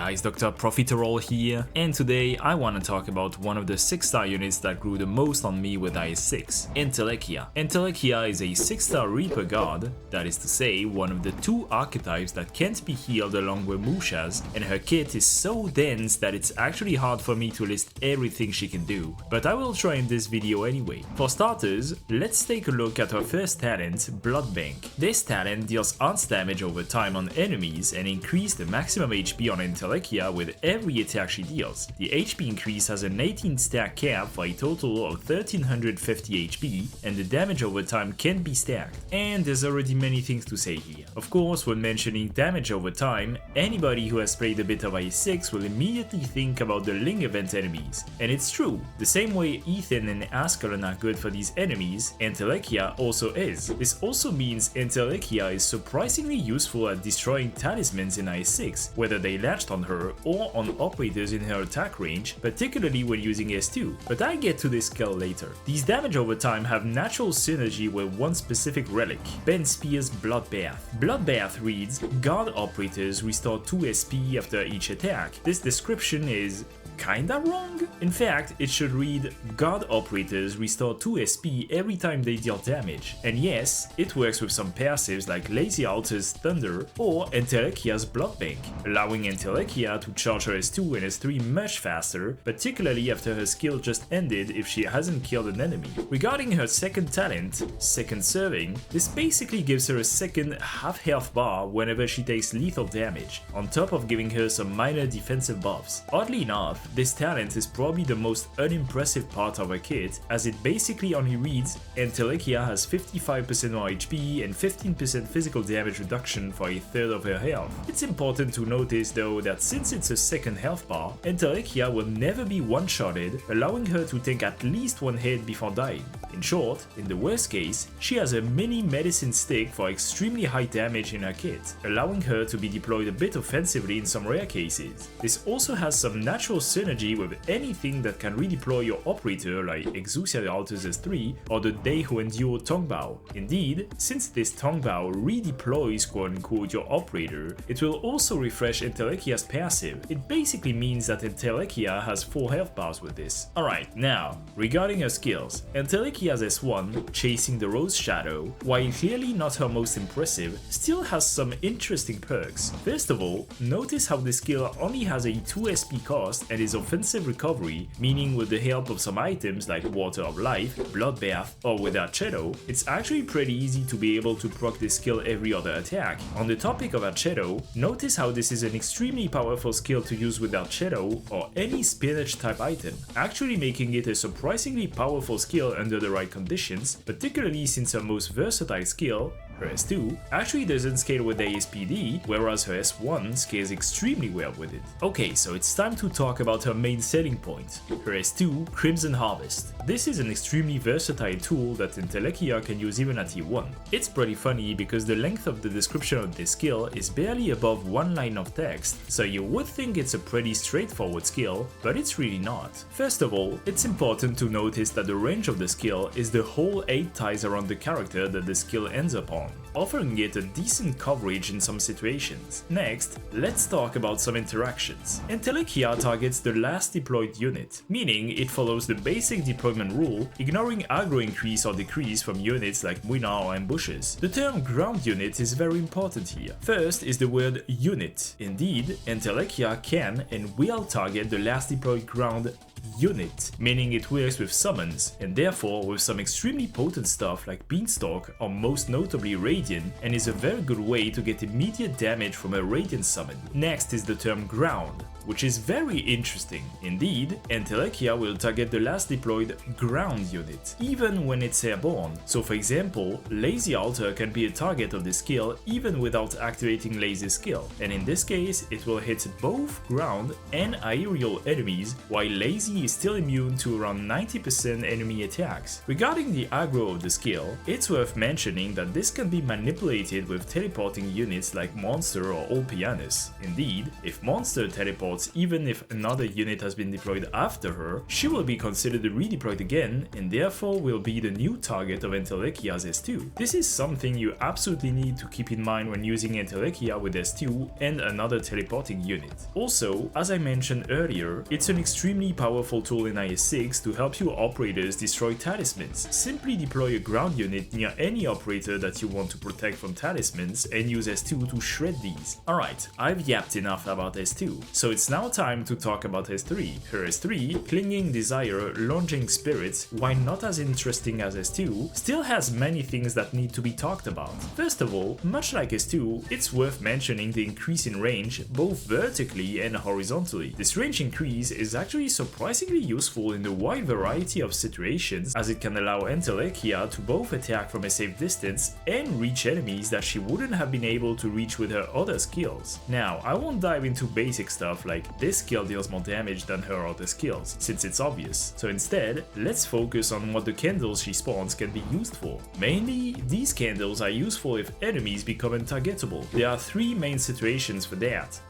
guys, Dr.Pitanger here, and today I want to talk about one of the 6-star units that grew the most on me with IS6, Entelechia. Entelechia is a 6-star Reaper god, that is to say, one of the 2 archetypes that can't be healed along with Mushas, and her kit is so dense that it's actually hard for me to list everything she can do, but I will try in this video anyway. For starters, let's take a look at her first talent, Bloodbank. This talent deals odds damage over time on enemies and increases the maximum HP on Entelechia with every attack she deals. The HP increase has an 18 stack cap for a total of 1350 HP, and the damage over time can be stacked. And there's already many things to say here. Of course, when mentioning damage over time, anybody who has played a bit of IS6 will immediately think about the Ling event enemies. And it's true, the same way Ethan and Ascalon are good for these enemies, Entelechia also is. This also means Entelechia is surprisingly useful at destroying talismans in IS6, whether they latched on her or on operators in her attack range, particularly when using S2, but I get to this skill later. These damage over time have natural synergy with one specific relic, Ben Spear's Bloodbath. Bloodbath reads, God operators restore 2 SP after each attack. This description is kinda wrong. In fact, it should read, God operators restore 2 SP every time they deal damage. And yes, it works with some passives like Lazy Altar's Thunder or Entelechia's Bloodbank, allowing Entelechia to charge her S2 and S3 much faster, particularly after her skill just ended if she hasn't killed an enemy. Regarding her second talent, Second Serving, this basically gives her a second half health bar whenever she takes lethal damage, on top of giving her some minor defensive buffs. Oddly enough, this talent is probably the most unimpressive part of her kit, as it basically only reads, Entelechia has 55% more HP and 15% physical damage reduction for a third of her health. It's important to notice though that since it's a second health bar, Entelechia will never be one-shotted, allowing her to take at least one hit before dying. In short, in the worst case, she has a mini medicine stick for extremely high damage in her kit, allowing her to be deployed a bit offensively in some rare cases. This also has some natural synergy with anything that can redeploy your operator like Exousia Altars S3 or the They Who Endure Tongbao. Indeed, since this Tongbao redeploys quote-unquote your operator, it will also refresh Entelechia's passive. It basically means that Entelechia has 4 health bars with this. Alright, now, regarding her skills, Entelechia's S1, Chasing the Rose Shadow, while clearly not her most impressive, still has some interesting perks. First of all, notice how this skill only has a 2 SP cost and is offensive recovery, meaning with the help of some items like Water of Life, Bloodbath, or with Archedo, it's actually pretty easy to be able to proc this skill every other attack. On the topic of Archedo, notice how this is an extremely powerful skill to use with Archedo or any spinach type item, actually making it a surprisingly powerful skill under the right conditions, particularly since her most versatile skill, her S2, actually doesn't scale with ASPD, whereas her S1 scales extremely well with it. Okay, so it's time to talk about her main selling point, her S2, Crimson Harvest. This is an extremely versatile tool that Entelechia can use even at E1. It's pretty funny because the length of the description of this skill is barely above 1 line of text, so you would think it's a pretty straightforward skill, but it's really not. First of all, it's important to notice that the range of the skill is the whole 8 ties around the character that the skill ends upon, offering it a decent coverage in some situations. Next, let's talk about some interactions. Entelechia targets the last deployed unit, meaning it follows the basic deployment rule, ignoring aggro increase or decrease from units like Muina or ambushes. The term ground unit is very important here. First is the word unit. Indeed, Entelechia can and will target the last deployed ground unit, meaning it works with summons, and therefore with some extremely potent stuff like Beanstalk or most notably Radiant, and is a very good way to get immediate damage from a Radiant summon. Next is the term ground, which is very interesting. Indeed, Entelechia will target the last deployed ground unit, even when it's airborne. So for example, Lazy Altar can be a target of this skill even without activating Lazy's skill, and in this case it will hit both ground and aerial enemies, while Lazy is still immune to around 90% enemy attacks. Regarding the aggro of the skill, it's worth mentioning that this can be manipulated with teleporting units like Monster or Olpianus. Indeed, if Monster teleports teleports even if another unit has been deployed after her, she will be considered redeployed again and therefore will be the new target of Entelechia's S2. This is something you absolutely need to keep in mind when using Entelechia with S2 and another teleporting unit. Also, as I mentioned earlier, it's an extremely powerful tool in IS6 to help your operators destroy talismans. Simply deploy a ground unit near any operator that you want to protect from talismans and use S2 to shred these. Alright, I've yapped enough about S2, so it's now time to talk about S3. Her S3, Clinging Desire, Lunging Spirit, while not as interesting as S2, still has many things that need to be talked about. First of all, much like S2, it's worth mentioning the increase in range both vertically and horizontally. This range increase is actually surprisingly useful in a wide variety of situations, as it can allow Entelechia to both attack from a safe distance and reach enemies that she wouldn't have been able to reach with her other skills. Now, I won't dive into basic stuff like this skill deals more damage than her other skills, since it's obvious. So instead, let's focus on what the candles she spawns can be used for. Mainly, these candles are useful if enemies become untargetable. There are three main situations for that.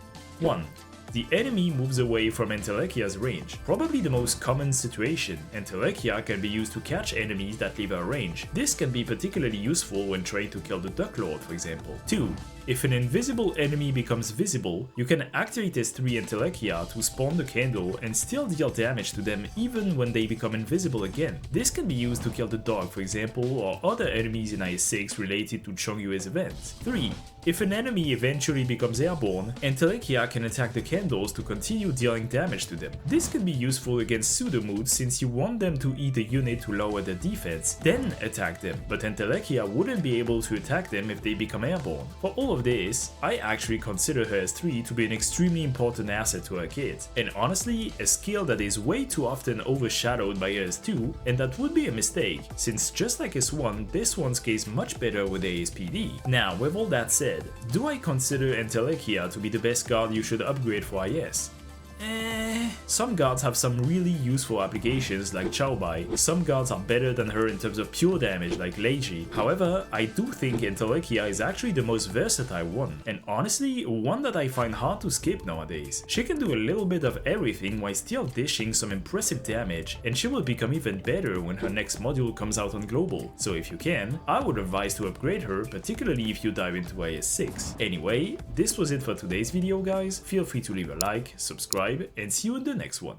1. The enemy moves away from Entelechia's range. Probably the most common situation, Entelechia can be used to catch enemies that leave her range. This can be particularly useful when trying to kill the Duck Lord, for example. 2. If an invisible enemy becomes visible, you can activate S3 Entelechia to spawn the candle and still deal damage to them even when they become invisible again. This can be used to kill the dog, for example, or other enemies in IS6 related to Chongyue's event. 3. If an enemy eventually becomes airborne, Entelechia can attack the candles to continue dealing damage to them. This can be useful against pseudo-moods since you want them to eat a unit to lower their defense, then attack them, but Entelechia wouldn't be able to attack them if they become airborne. For all of this, I actually consider her S3 to be an extremely important asset to her kit, and honestly, a skill that is way too often overshadowed by her S2, and that would be a mistake, since just like S1, this one scales much better with ASPD. Now, with all that said, do I consider Entelechia to be the best guard you should upgrade for IS? Some guards have some really useful applications like Chaobai. Some guards are better than her in terms of pure damage like Leiji. However, I do think Entelechia is actually the most versatile one, and honestly, one that I find hard to skip nowadays. She can do a little bit of everything while still dishing some impressive damage, and she will become even better when her next module comes out on Global. So if you can, I would advise to upgrade her, particularly if you dive into IS6. Anyway, this was it for today's video guys. Feel free to leave a like, subscribe, and see you in the next one.